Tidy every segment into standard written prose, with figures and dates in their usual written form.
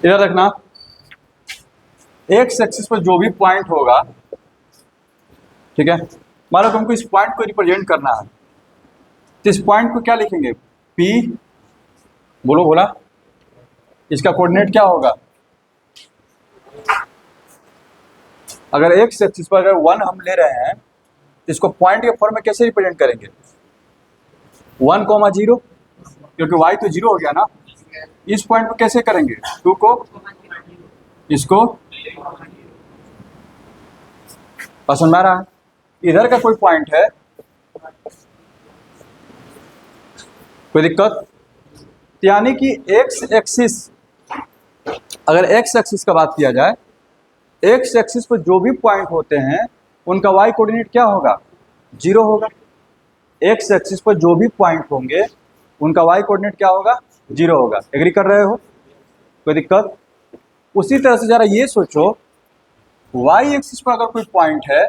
इधर रखना, x axis पर जो भी पॉइंट होगा, ठीक है, मान लो तुमको इस पॉइंट को रिप्रेजेंट करना है, तो इस पॉइंट को क्या लिखेंगे, पी, बोलो बोला, इसका कोऑर्डिनेट क्या होगा, अगर एक्स एक्सिस पर अगर 1 हम ले रहे हैं तो इसको पॉइंट के फॉर्म में कैसे रिप्रेजेंट करेंगे, 1,0, क्योंकि y तो 0 हो गया ना। इस पॉइंट को कैसे करेंगे, 2 को, इसको, पसंद आ रहा है, इधर का कोई पॉइंट है, कोई दिक्कत, यानी कि एक्स एक्सिस, अगर एक्स एक्सिस का बात किया जाए, एक्स एक्सिस पर जो भी पॉइंट होते हैं उनका वाई कोऑर्डिनेट क्या होगा, 0 होगा। एक्स एक्सिस पर जो भी पॉइंट होंगे उनका वाई कोऑर्डिनेट क्या होगा, 0 होगा। एग्री कर रहे हो, कोई दिक्कत। उसी तरह से जरा ये सोचो, वाई एक्सिस पर अगर कोई पॉइंट है,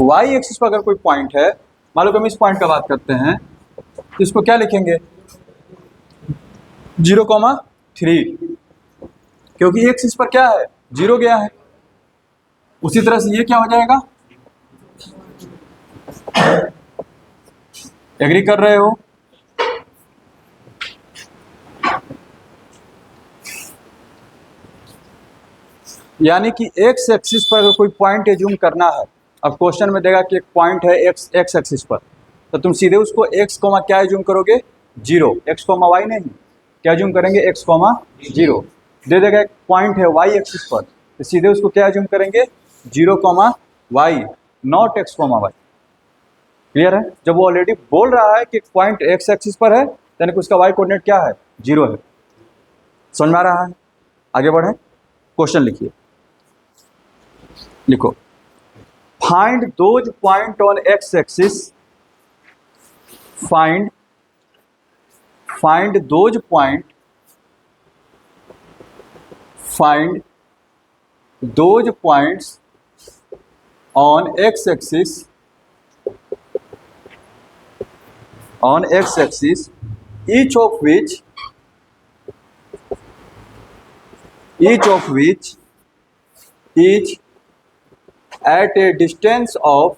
वाई एक्सिस पर अगर कोई पॉइंट है, मान लो कि हम इस पॉइंट का बात करते हैं, इसको क्या लिखेंगे, 0,3, क्योंकि एक्सिस पर क्या है, 0 गया है। उसी तरह से ये क्या हो जाएगा, एग्री कर रहे हो, यानी कि एक्स एक्सिस पर अगर कोई पॉइंट एज्यूम करना है, अब क्वेश्चन में देगा कि एक पॉइंट है एक्स एक्सिस पर, तो तुम सीधे उसको एक्स कोमा क्या एज्यूम करोगे, 0, एक्स कोमा वाई नहीं, क्या एज्यूम करेंगे, एक्स कोमा 0। दे देगा एक पॉइंट है वाई एक्सिस पर, तो सीधे उसको क्या एज्यूम करेंगे, 0 comma y, naught x comma y. Clear है, जब वो ऑलरेडी बोल रहा है कि पॉइंट एक्स एक्सिस पर है, यानी कि उसका वाई कोऑर्डिनेट क्या है, 0 है। समझ में आ रहा है, आगे बढ़े, क्वेश्चन लिखिए, लिखो, find those point on x axis, find those point, find those points on x axis, on x-axis, each of which is at a distance of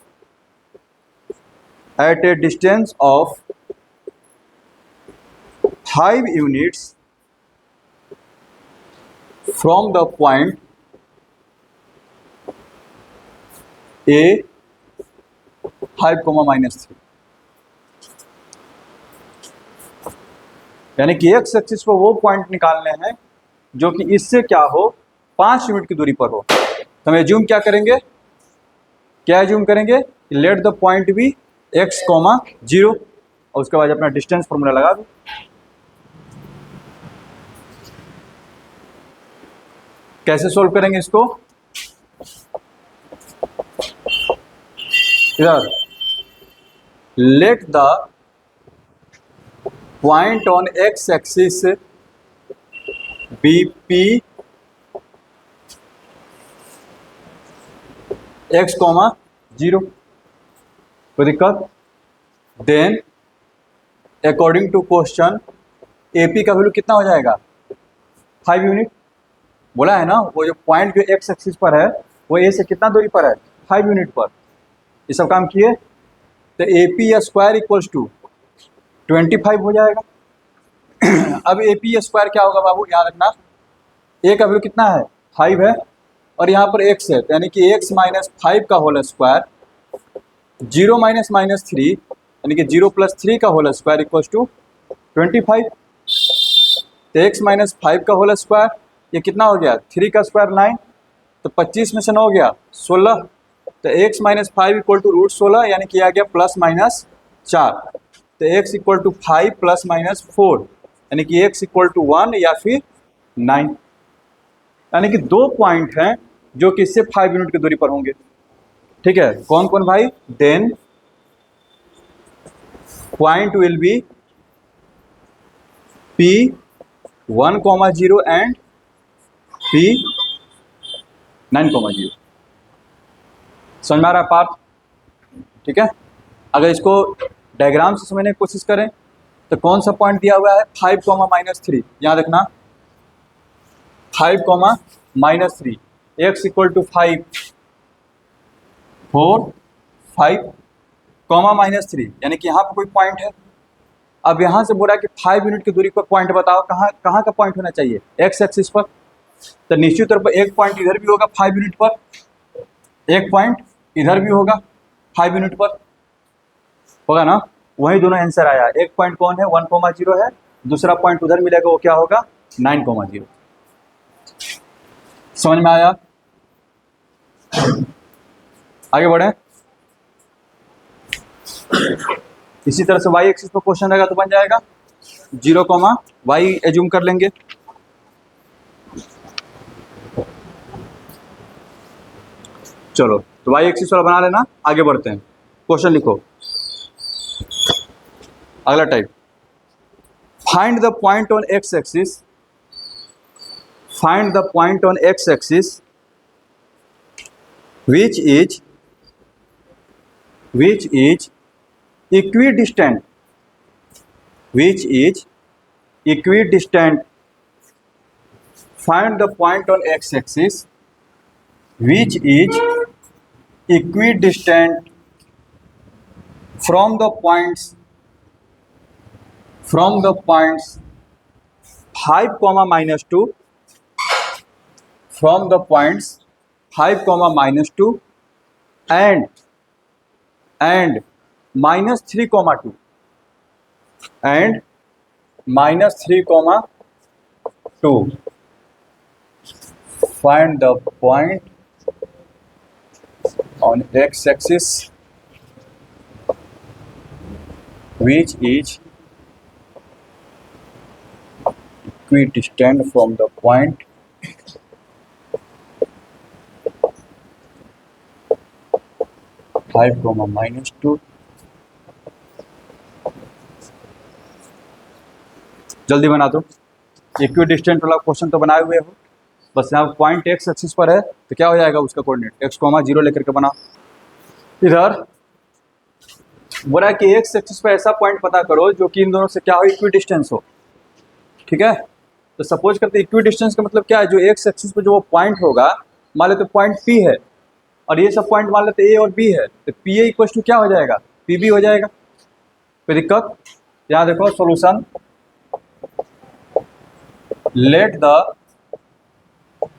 5 units from the point A 5, -3। यानी कि x axis पर वो point निकालने हैं जो कि इससे क्या हो, 5 यूनिट की दूरी पर हो। तो हम एज्यूम क्या करेंगे, क्या एज्यूम करेंगे, let the point be x comma 0, और उसके बाद अपना डिस्टेंस फॉर्मूला लगा दो। कैसे सोल्व करेंगे इसको, इधर let the point on x axis be P x comma 0, कोई दिक्कत। Then according to question A P का वैल्यू कितना हो जाएगा, 5 यूनिट। बोला है ना, वो जो पॉइंट जो एक्स एक्सिस पर है वो ए से कितना दूरी पर है, 5 यूनिट पर। ये सब काम किए तो A P square equals to 25 हो जाएगा। अब ए पी स्क्वायर क्या होगा बाबू, याद रखना, ए का वैल्यू कितना है, 5 है, और यहाँ पर एक्स है, यानी कि x - 5 का होल स्क्वायर, 0 - -3 यानी कि 0 + 3 का होल स्क्वायर इक्वल्स टू 25। तो x - 5 का होल स्क्वायर, ये कितना हो गया, 3 का स्क्वायर 9, तो 25 में से 9 गया 16, तो x - 5 = √16, यानी कि आ गया +-4। तो x = 5 + -4, यानी कि x = 1 या फिर 9। यानी कि 2 पॉइंट हैं जो कि इससे 5 यूनिट की दूरी पर होंगे। ठीक है, कौन कौन भाई, then point will be P1,0 and P9,0। समझ में आ रहा है पार्ट, ठीक है। अगर इसको डायग्राम से समझने की कोशिश करें तो कौन सा पॉइंट दिया हुआ है 5 कॉमा -3, यहाँ देखना 5 comma -3, x equal to 5 4 5 comma -3, यानी कि यहाँ पर कोई पॉइंट है। अब यहाँ से बोला कि 5 यूनिट की दूरी पर पॉइंट बताओ, कहाँ का पॉइंट होना चाहिए, x एक्सिस पर। तो निश्चित तौर पर एक पॉइंट इधर भी होगा 5 यूनिट पर, एक पॉइंट इधर भी होगा 5 यूनिट पर, होगा ना। वही दोनों आंसर आया। एक पॉइंट कौन है 1,0 है, दूसरा पॉइंट उधर मिलेगा, वो क्या होगा 9,0। समझ में आया? आगे बढ़े। इसी तरह से y एक्सिस पर क्वेश्चन रहेगा तो बन जाएगा 0, y एज्यूम कर लेंगे। चलो तो y एक्सिस वाला बना लेना, आगे बढ़ते हैं। क्वेश्चन लिखो अगला type, find the point on x axis, find the point on x axis which is equidistant, which is equidistant, find the point on x axis which is equidistant from the points 5 comma -2, from the points 5 comma -2 and -3 comma 2 and -3 comma 2. Find the point on x axis which is equidistant from the point 5 comma -2। जल्दी बना दो। Equidistant वाला question तो बनाए हुए हो, बस यहाँ पॉइंट x एक्सिस पर है तो क्या हो जाएगा उसका कोऑर्डिनेट x, 0 लेकर के बनाओ। इधर बोला कि x एक्सिस पर ऐसा पॉइंट पता करो जो कि इन दोनों से क्या हो, इक्विडिस्टेंस हो। ठीक है, तो सपोज करते इक्विडिस्टेंस का मतलब क्या है, जो x एक्सिस पर जो वो पॉइंट होगा, मान लेते पॉइंट P है और ये सब पॉइंट मान लेते A और B है, तो PA इक्वल टू क्या हो जाएगा, PB हो जाएगा। कोई दिक्कत? यहाँ देखो solution, let the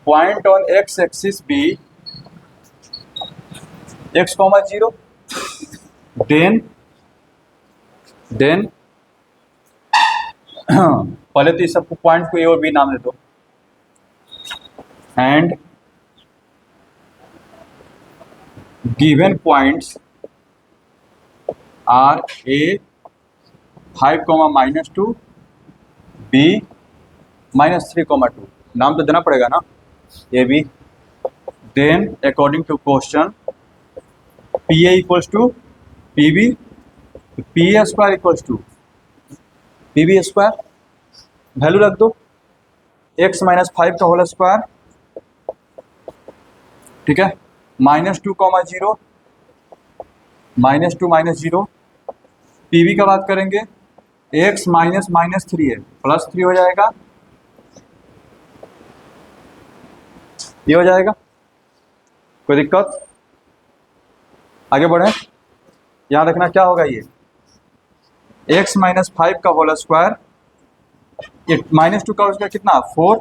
point on x axis be x, 0, then पहले तो इस सबको पॉइंट को A और B नाम दे दो, and given points are A 5 -2, B -3 2, नाम तो देना पड़ेगा ना A B. Then according to question P A equals to P B, P A square equals to P B square. Value रख दो x -5 का होल स्क्वायर, ठीक है, -2, 0, -2 -0। पी बी का बात करेंगे, x -3 है, +3 हो जाएगा, ये हो जाएगा। कोई दिक्कत? आगे बढ़े। यहाँ देखना क्या होगा, ये x -5 का होल स्क्वायर, ये -2 का उसका कितना 4,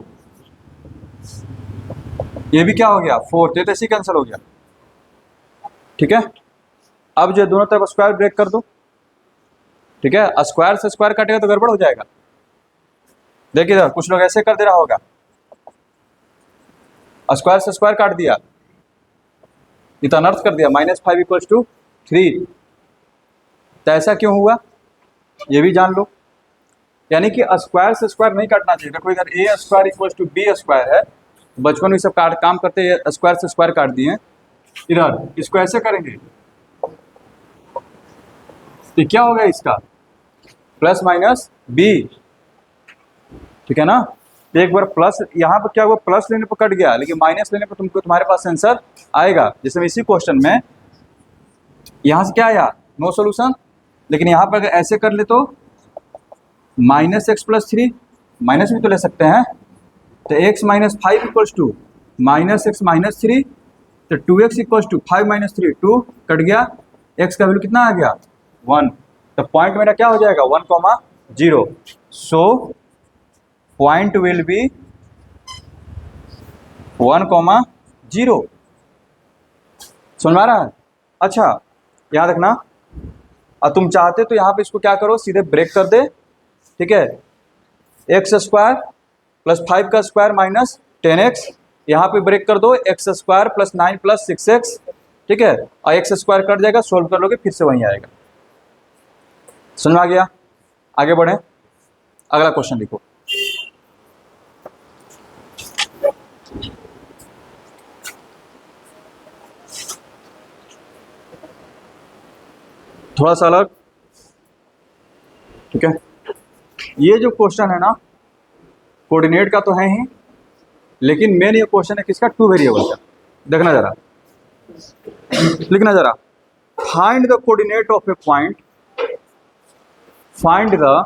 ये भी क्या हो गया 4, तो ऐसे ही कैंसिल हो गया। ठीक है, अब जो दोनों तरफ स्क्वायर ब्रेक कर दो। ठीक है, स्क्वायर से स्क्वायर काटेगा तो गड़बड़ हो जाएगा। देखिए इधर कुछ लोग ऐसे कर दे रहा होगा, स्क्वायर से स्क्वायर काट दिया, इतना अनर्थ कर दिया, -5 इक्वल्स टू 3। तो ऐसा क्यों हुआ ये भी जान लो। यानी कि स्क्वायर से स्क्वायर नहीं काटना चाहिए। देखो इधर A square equals to B square है, बचपन में सब काम करते स्क्वायर से स्क्वायर काट दिए। इधर इसको ऐसे करेंगे तो क्या होगा, इसका प्लस माइनस बी। ठीक है ना, तो एक बार प्लस यहाँ पर क्या हुआ, प्लस लेने पर कट गया, लेकिन माइनस लेने पर तुमको तुम्हारे पास आंसर आएगा। जैसे मैं इसी क्वेश्चन में यहाँ से क्या आया, नो सॉल्यूशन, लेकिन यहाँ पर अगर ऐसे कर ले तो minus X plus three, minus भी तो ले सकते हैं, तो X minus five equals to minus X minus three, तो two X equals to five minus three, two cut गया, एक्स का वैल्यू कितना आ गया, वन। तो पॉइंट मेरा क्या हो जाएगा, 1,0। So point will B 1,0। समझ में आ रहा है? अच्छा याद रखना, और तुम चाहते तो यहाँ पे इसको क्या करो, सीधे ब्रेक कर दे, ठीक है, एक्स स्क्वायर प्लस फाइव का स्क्वायर माइनस 10x, यहाँ पे ब्रेक कर दो, x square plus 9 plus 6x, ठीक है, और एक्स स्क्वायर कट जाएगा, सोल्व कर लोगे फिर से वहीं आएगा। समझ में आ गया? आगे बढ़े, अगला क्वेश्चन लिखो। थोड़ा सा अलग, ठीक है, ये जो क्वेश्चन है ना, कोऑर्डिनेट का तो है ही, लेकिन मेन ये क्वेश्चन है किसका, टू वेरिएबल का। देखना जरा, लिखना जरा, find the coordinate of A point, find the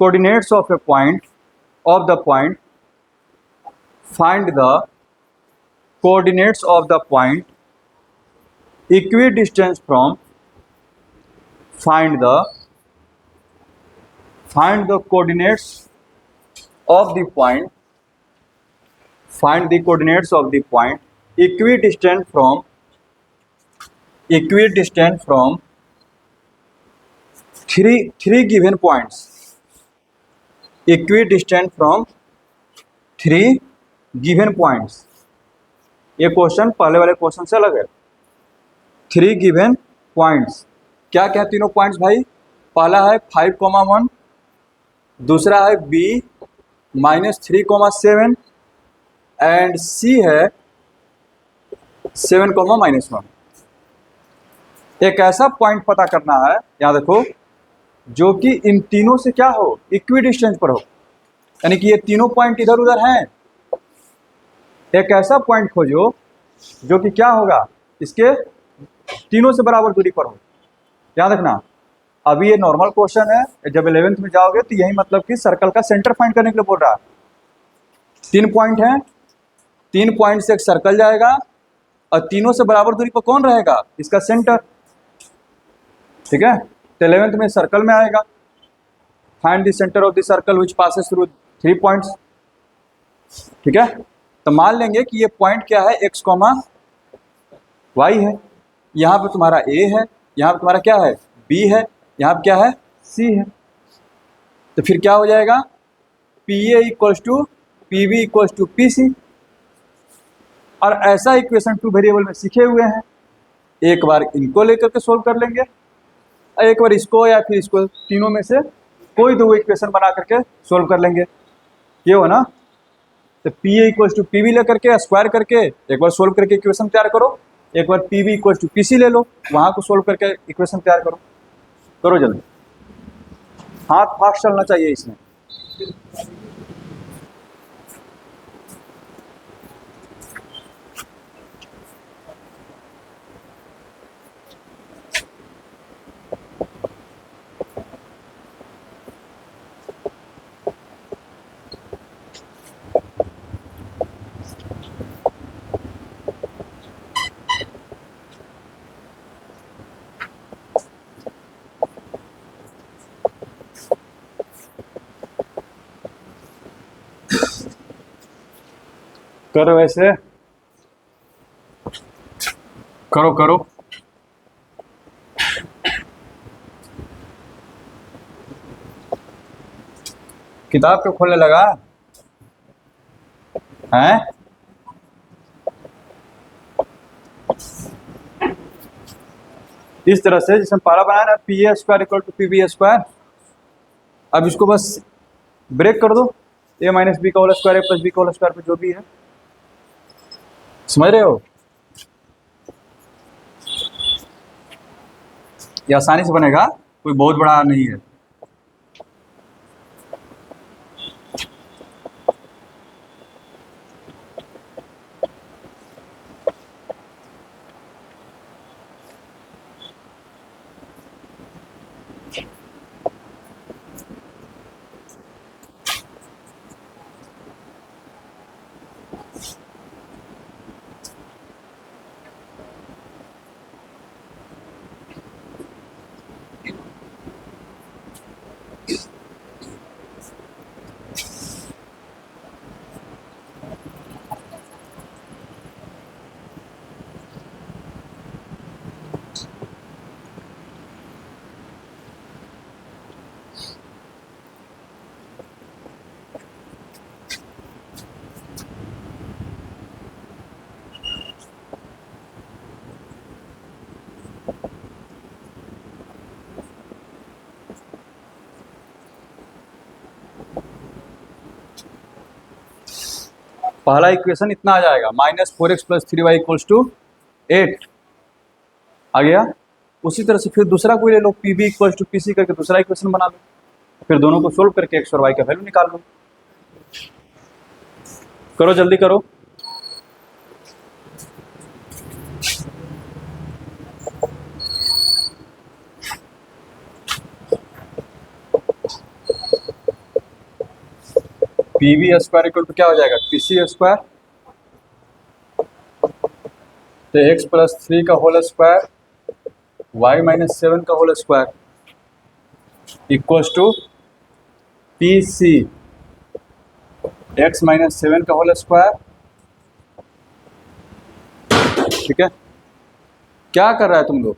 coordinates of a point, of the point, find the coordinates of the point equidistant from, find the coordinates of the point, find the coordinates of the point equidistant from three given points, equidistant from three given points. ये question पहले वाले question से अलग है। Three given points, क्या क्या तीनों points भाई, पहला है 5,1, दूसरा है b -3,7 एंड c है 7,-1। एक ऐसा पॉइंट पता करना है, याद रखो, जो कि इन तीनों से क्या हो, इक्विडिस्टेंस पर हो, यानी कि ये तीनों पॉइंट इधर उधर हैं। एक ऐसा पॉइंट खोजो जो कि क्या होगा, इसके तीनों से बराबर दूरी पर हो। याद रखना, अभी ये नॉर्मल क्वेश्चन है, जब 11th में जाओगे तो यही मतलब कि सर्कल का सेंटर फाइंड करने के लिए बोल रहा है। 3 पॉइंट हैं, 3 पॉइंट से एक सर्कल जाएगा और तीनों से बराबर दूरी पर कौन रहेगा, इसका सेंटर, ठीक है। तो 11th में सर्कल में आएगा, find the centre of the circle which passes through 3 points, ठीक है। तो मान लेंगे कि ये पॉइंट क्या है, x, y है, यहाँ पे तुम्हारा a है, यहाँ पे तुम्हारा क्या है, b है, यहाँ पे क्या है, c है। तो फिर क्या हो जाएगा, PA equals to PB equals to PC। और ऐसा इक्वेशन टू वेरिएबल में सीखे हुए हैं, एक बार इनको लेकर के सोल्व कर लेंगे, एक बार इसको या फिर इसको, तीनों में से कोई दो इक्वेशन बना करके सोल्व कर लेंगे, ये हो ना। तो PA इक्वल्स टू PB लेकर के स्क्वायर करके एक बार सोल्व करके इक्वेशन तैयार करो, एक बार PB इक्वल्स टू PC ले लो, वहाँ को सोल्व करके इक्वेशन तैयार करो। करो जल्दी, हाथ फास्ट चलना चाहिए इसमें। करो ऐसे, करो करो, किताब क्यों खोलने लगा हैं? इस तरह से जिसमें पारा बनाया ना, PA square equal to PB square, अब इसको बस ब्रेक कर दो, a माइनस बी का whole square, a plus B का होल स्क्वायर पे जो भी है, समझ रहे हो, ये आसानी से बनेगा, कोई बहुत बड़ा नहीं है। पहला इक्वेशन इतना आ जाएगा, -4x + 3y = 8 आ गया। उसी तरह से फिर दूसरा कोई ले लो, PB = PC करके दूसरा इक्वेशन बना लो, फिर दोनों को सोल्व करके x और y का वैल्यू निकाल लो। करो जल्दी करो। PB² क्या हो जाएगा, PC², तो x + 3 का होल स्क्वायर y - 7 का होल स्क्वायर = PC x - 7 का होल स्क्वायर। ठीक है, क्या कर रहा है तुम लोग?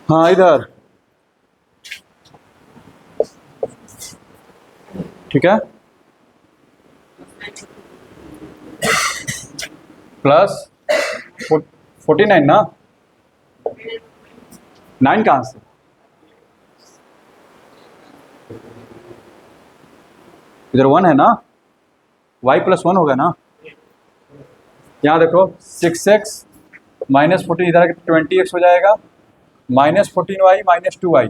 हाँ इधर, ठीक है, +49 ना, 9 कहाँ से? इधर 1 है ना, y + 1 होगा ना। यहाँ देखो 6x - 14 इधर 20x हो जाएगा, -14y - 2y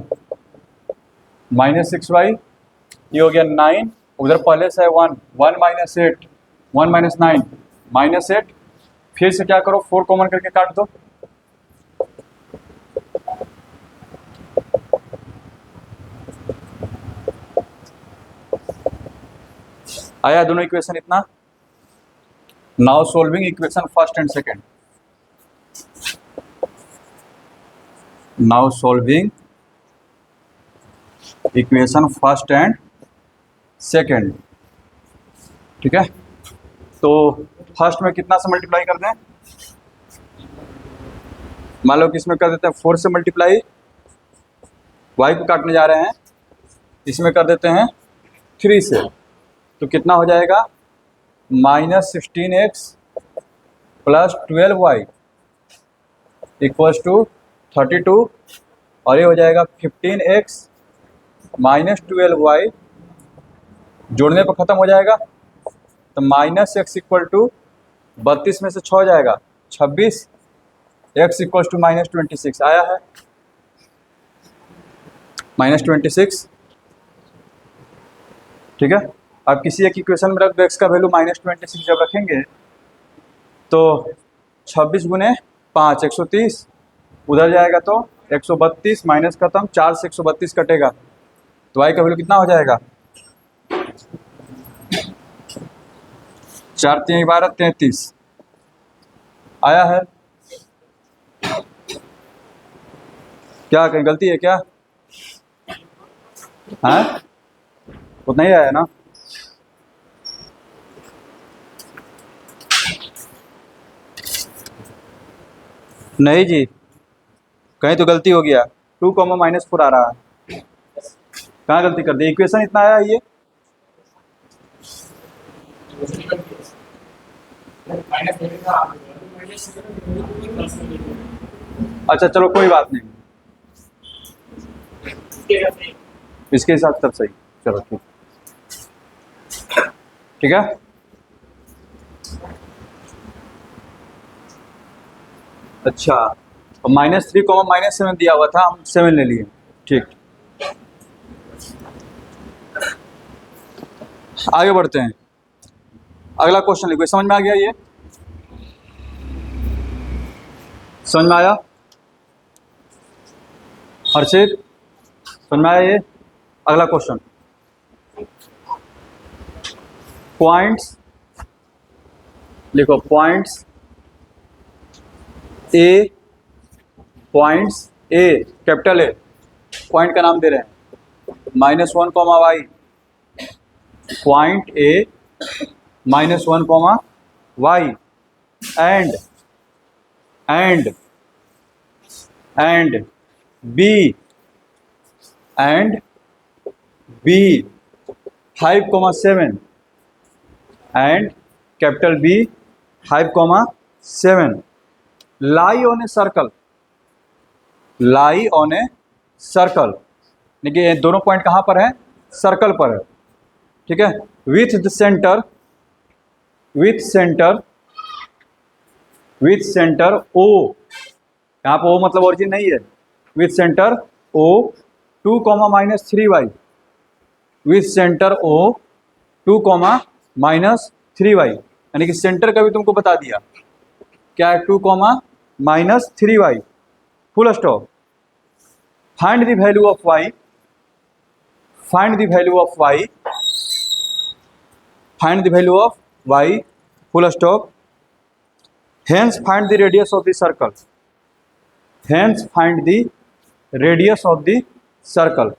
-6y, ये हो गया 9, उधर पहले से है 1, 1 - 8, 1 - 9 -8, फिर से क्या करो 4 कॉमन करके काट दो, आया दोनों इक्वेशन इतना। Now solving equation first and second. Now solving equation first and second. ठीक है, तो फर्स्ट में कितना से मल्टीप्लाई कर दें, मान लो कि इसमें कर देते हैं 4 से मल्टीप्लाई, y को काटने जा रहे हैं, इसमें कर देते हैं 3 से, तो कितना हो जाएगा, -16x + 12y = 32, और ये हो जाएगा 15x - 12y, जोड़ने पर खत्म हो जाएगा, तो -x = 32 में से 6 हो जाएगा 26, x = -26 आया है, -26। ठीक है, अब किसी एक इक्वेशन में रख दो x का वैल्यू -26, जब रखेंगे तो 26 × 5 130, उधर जाएगा तो 132 माइनस खत्म, 4 से 132 कटेगा, तो y का वैल्यू कितना हो जाएगा, 4 × 3 = 12, 33 आया है। क्या कहीं गलती है क्या? हाँ, उतना ही आया ना। नहीं जी, कहीं तो गलती हो गया, 2, -4 आ रहा है, कहाँ गलती कर दी, इक्वेशन इतना आया ये। अच्छा चलो कोई बात नहीं, इसके हिसाब से तब सही, चलो ठीक, ठीक है। अच्छा, तो -3, -7 दिया हुआ था, हम 7 ले लिए, ठीक। आगे बढ़ते हैं, अगला क्वेश्चन लिखो, समझ में आ गया ये, समझ में आया हर्षित, समझ में आया ये। अगला क्वेश्चन, पॉइंट्स लिखो, points A, points A, capital A, point का नाम दे रहे हैं, -1, y, point A -1, y, and B and B 5,7 and capital B 5,7 lie on a circle, lie on a circle, देखिए ये दोनों पॉइंट कहाँ पर है, सर्कल पर है, ठीक है। With the centre, with centre O, यहाँ पर O मतलब ओरिजिन नहीं है, with centre O 2, -3y, with centre O 2, -3y, यानी कि सेंटर का भी तुमको बता दिया क्या है, 2, -3y, full stop. Find the value of y, find the value of y, find the value of y, full stop. Hence find the radius of the circle, hence find the radius of the circle,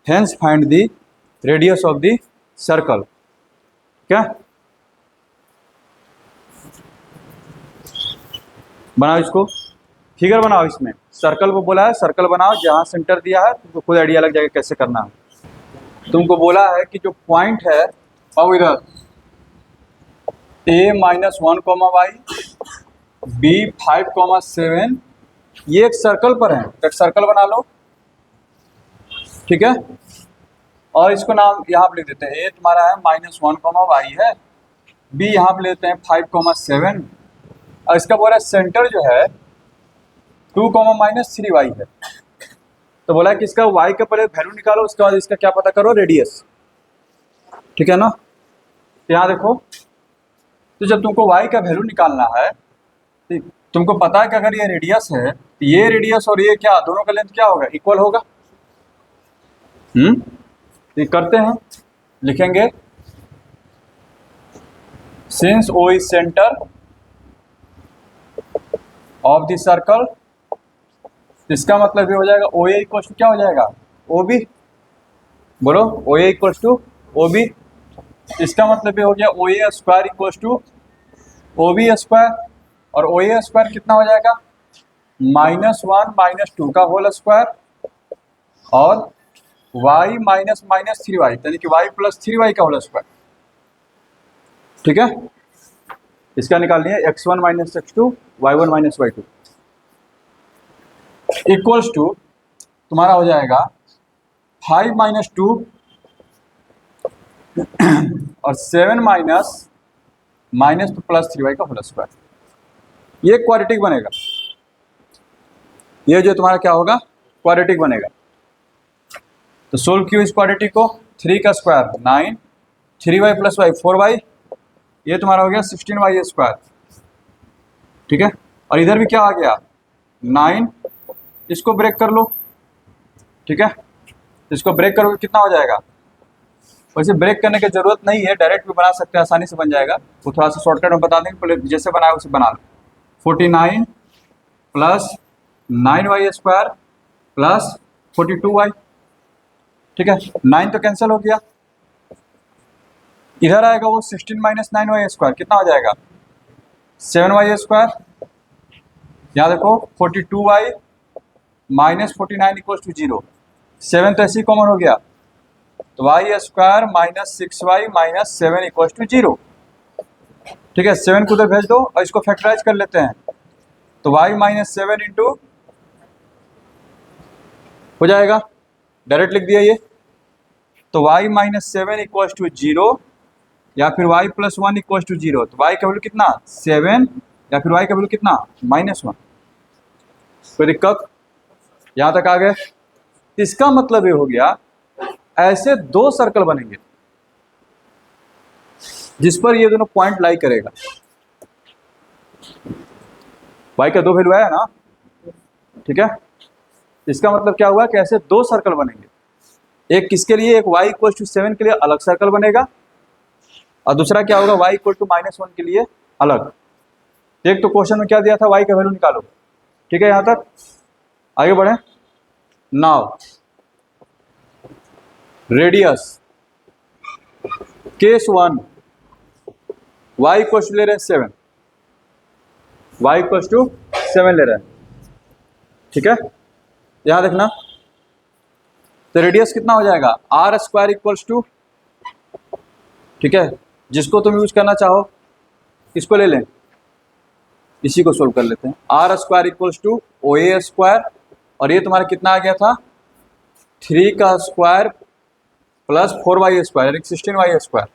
hence find the radius of the circle. क्या बनाओ इसको, figure बनाओ, इसमें circle को बोला है circle बनाओ, जहाँ सेंटर दिया है तुमको खुद आइडिया लग जाएगा कैसे करना है। तुमको बोला है कि जो पॉइंट है अब इधर A-1, B 5,7, ये एक सर्कल पर है, एक सर्कल बना लो, ठीक है। और इसको नाम यहाँ पर लिख देते हैं, A तुम्हारा है -1, y है, B यहाँ पर लेते हैं 5,7, और इसका बोला सेंटर जो है 2, -3y है। तो बोला कि इसका y का पहले वैल्यू निकालो, उसके बाद इसका क्या पता करो, रेडियस, ठीक है ना। तो यहाँ देखो, तो जब तुमको y का वैल्यू निकालना है, तो तुमको पता है कि अगर ये रेडियस है तो ये रेडियस और ये क्या, दोनों का लेंथ क्या होगा, इक्वल होगा। ये करते हैं, लिखेंगे since O is centre of the circle, इसका मतलब ये हो जाएगा OA इक्वल टू क्या हो जाएगा, OB, बोलो OA इक्वल टू OB, इसका मतलब ये हो गया OA square equal to OB square, और OA स्क्वायर कितना हो जाएगा, -1 -2 का होल स्क्वायर, और y -3y, यानी कि y + 3y का होल स्क्वायर, ठीक है। इसका निकाल लिया x1 - x2 y1 - y2 equals to तुम्हारा हो जाएगा 5 - 2 और 7 + 3y का होल स्क्वायर, ये क्वाड्रेटिक बनेगा, ये जो तुम्हारा क्या होगा, क्वाड्रेटिक बनेगा। तो सोल्व क्यों इस क्वाड्रेटिक को, 3 का स्क्वायर 9, 3y + y 4y, ये तुम्हारा हो गया 16y स्क्वायर, ठीक है। और इधर भी क्या आ गया 9, इसको ब्रेक कर लो, ठीक है। इसको ब्रेक करोगे कितना हो जाएगा, वैसे ब्रेक करने की जरूरत नहीं है, डायरेक्ट भी बना सकते हैं, आसानी से बन जाएगा। वो थोड़ा सा शॉर्टकट में बता देंगे, पहले जैसे बनाया उसे बना लो। 49 + 9y स्क्वायर + 42y, ठीक है। 9 तो कैंसिल हो गया, इधर आएगा वो 16 - 9y स्क्वायर, कितना हो जाएगा 7y स्क्वायर। यहाँ देखो 42y - 49 = 0, 7 तो ऐसे ही कॉमन हो गया, तो y स्क्वायर -6y - 7 = 0, ठीक है। 7 को उधर भेज दो और इसको फैक्टराइज कर लेते हैं, तो y - 7 इंटू हो जाएगा, डायरेक्ट लिख दिया ये, तो y - 7 = 0, या फिर y + 1 = 0, तो y का वैल्यू कितना 7, या फिर y का वैल्यू कितना -1। कोई दिक्कत, यहाँ तक आ गए। इसका मतलब ये हो गया ऐसे दो सर्कल बनेंगे जिस पर ये दोनों पॉइंट लाई करेगा, y का 2 वैल्यू आया ना, ठीक है। इसका मतलब क्या हुआ कि ऐसे दो सर्कल बनेंगे, एक किसके लिए, एक y = 7 के लिए अलग सर्कल बनेगा, और दूसरा क्या होगा y = -1 के लिए अलग। एक तो क्वेश्चन में क्या दिया था, y का वैल्यू निकालो, ठीक है। यहाँ तक आगे बढ़े। नाउ रेडियस केस 1, y = ले रहे हैं 7, y = 7 ले रहे हैं, ठीक है। यहां देखना तो रेडियस कितना हो जाएगा आर स्क्वायर इक्वल्स टू, ठीक है, जिसको तुम यूज करना चाहो इसको ले लें, इसी को सोल्व कर लेते हैं। R square equals to O A square, और ये तुम्हारा कितना आ गया था 3 का स्क्वायर प्लस 4y स्क्वायर यानी 16y स्क्वायर।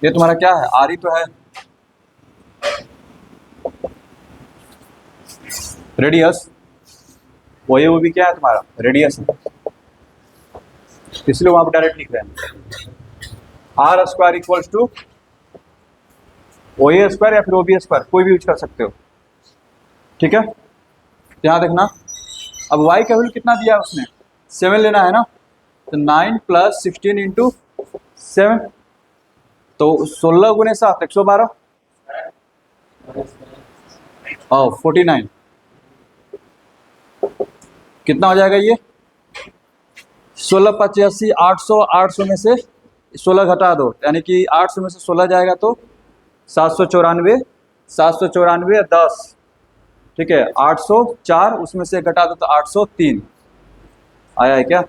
ये तुम्हारा क्या है आर ही तो है। रेडियस वो भी क्या है तुम्हारा रेडियस है, इसलिए वहां पर डायरेक्ट लिख रहे हैं R square equals to O A square या फिर ओ बी स्क्वायर, कोई भी यूज कर सकते हो, ठीक है। ध्यान देखना, अब y का वैल्यू कितना दिया है उसने 7 लेना है ना, तो 9 प्लस 16 इंटू 7, तो 16 गुने 7 112 और 49 कितना हो जाएगा ये 16 85 800, 800 में से 16 घटा दो, यानी कि 800 में से 16 जाएगा तो 794, 794 10, ठीक है 804, उसमें से घटा दो तो 803 आया है क्या।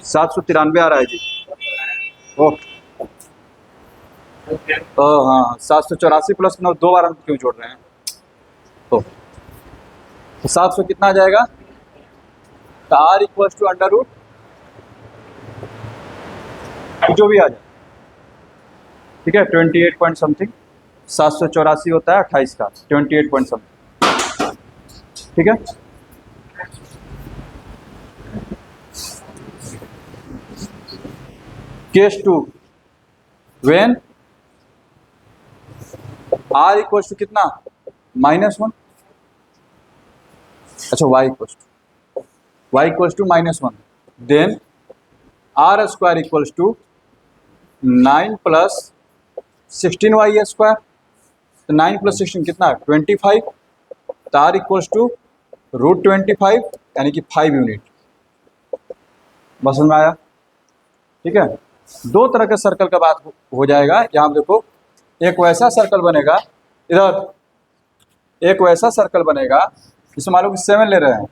793 आ रहा है जी। ओ हाँ 784 प्लस 9 2 बार हम क्यों जोड़ रहे हैं, तो 700 कितना आ जाएगा, तो R equal to under root जो भी आ जाए, ठीक है 28 पॉइंट समथिंग, 784 होता है 28 का 28 पॉइंट समथिंग, ठीक है। Case 2 when R equal to कितना -1, अच्छा y equals to -1, then R square equals to 9 plus 16y square, तो 9 प्लस 16 कितना 25, तो आर इक्वल्स टू √25 यानी कि 5 यूनिट। बस समझ में आया, ठीक है। दो तरह के सर्कल का बात हो जाएगा यहाँ पे देखो, एक वैसा सर्कल बनेगा, इधर एक वैसा सर्कल बनेगा जिसमें मान लो कि 7 ले रहे हैं,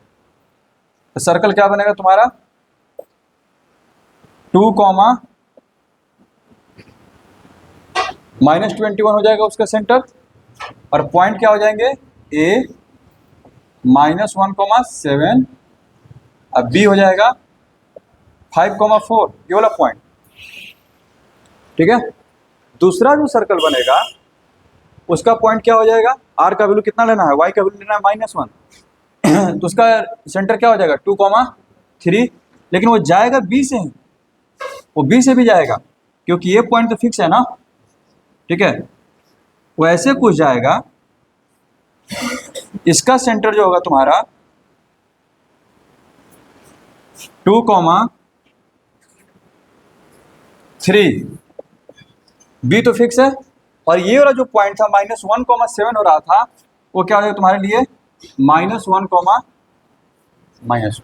तो सर्कल क्या बनेगा तुम्हारा 2, -21 हो जाएगा उसका सेंटर, और पॉइंट क्या हो जाएंगे A -1, 7, अब B हो जाएगा 5, 4, ये वाला पॉइंट, ठीक है। दूसरा जो सर्कल बनेगा उसका पॉइंट क्या हो जाएगा, R का वैल्यू कितना लेना है, Y का वैल्यू लेना है -1 तो उसका सेंटर क्या हो जाएगा 2, 3, लेकिन वो जाएगा B से ही, वो B से भी जाएगा क्योंकि ये पॉइंट तो फिक्स है ना, ठीक है। वो ऐसे कुछ जाएगा, इसका सेंटर जो होगा तुम्हारा 2, 3, B तो फिक्स है, और ये वाला जो पॉइंट था -1, 7 हो रहा था, वो क्या हो जाएगा तुम्हारे लिए -1, -1,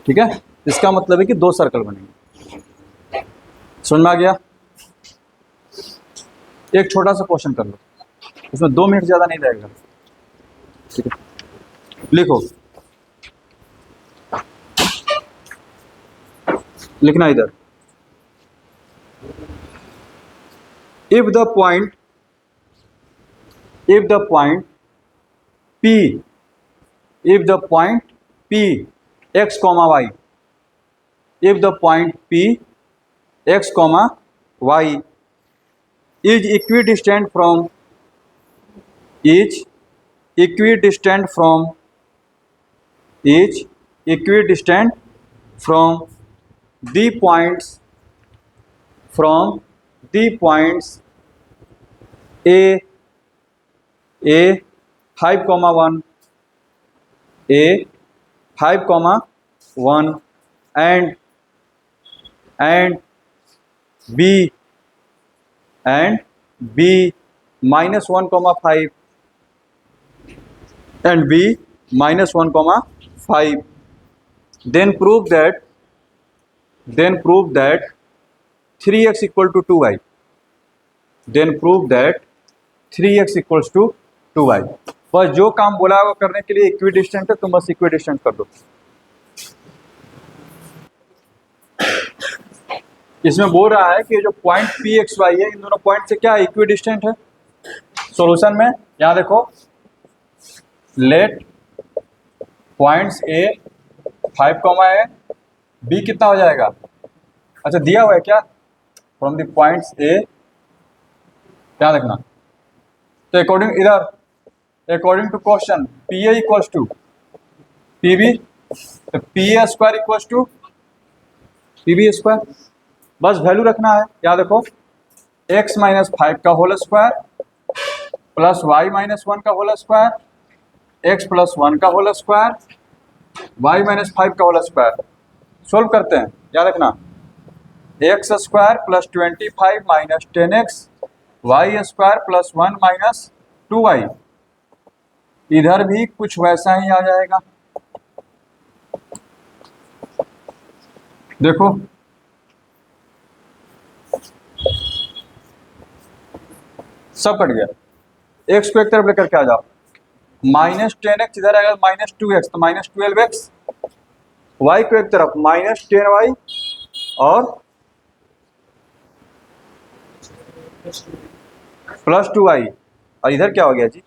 ठीक है। इसका मतलब है कि दो सर्कल बनेंगे। समझ में आ गया। एक छोटा सा क्वेश्चन कर लो, उसमें 2 मिनट ज्यादा नहीं लगेगा, ठीक है। लिखो, लिखना इधर, if the point P, if the point P x, y, if the point P x, y is equidistant from the points A 5, 1, A 5, 1 and B -1, 5 and B -1, 5, then prove that 3x equal to 2y, then prove that 3x equals to 2y। बस जो काम बोला है वो करने के लिए equi distant है, तुम बस इक्वी डिस्टेंट कर दो। इसमें बोल रहा है कि जो पॉइंट पी एक्स वाई है इन दोनों पॉइंट से क्या इक्वी डिस्टेंट है। सॉल्यूशन में यहां देखो, let points A 5, A B कितना हो जाएगा, अच्छा दिया हुआ है क्या, फ्रॉम द पॉइंट्स ए, ध्यान रखना। तो अकॉर्डिंग इधर, according to question P A equals to P B, तो P A square equals to P B square. बस वैल्यू रखना है। याद रखो, x माइनस 5 का whole square plus y minus 1 का होल स्क्वायर, x प्लस 1 का होल स्क्वायर, y माइनस 5 का होल स्क्वायर। सोल्व करते हैं, याद रखना, x square plus 25 minus 10x, y square plus 1 minus 2y। इधर भी कुछ वैसा ही आ जाएगा। देखो सब कट गया, एक्स को एक तरफ लेकर के आ जाओ, माइनस 10x इधर आएगा माइनस 2x, तो माइनस 12x, y को एक तरफ माइनस 10y और प्लस 2y, और इधर क्या हो गया जी,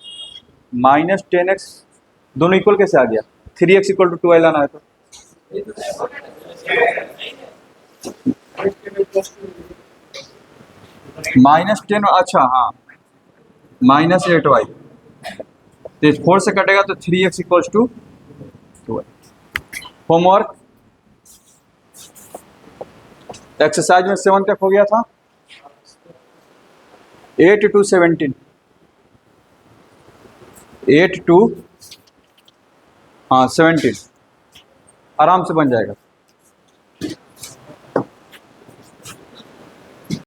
माइनस 10x। दोनों इक्वल कैसे आ गया, 3x इक्वल टू 2y लाना है तो माइनस 10, अच्छा हाँ माइनस 8y, तो 4 से कटेगा तो 3x equals to 2y। Homework exercise में 7 तक हो गया था, 8 to 17, 8 to 17 आराम से बन जाएगा।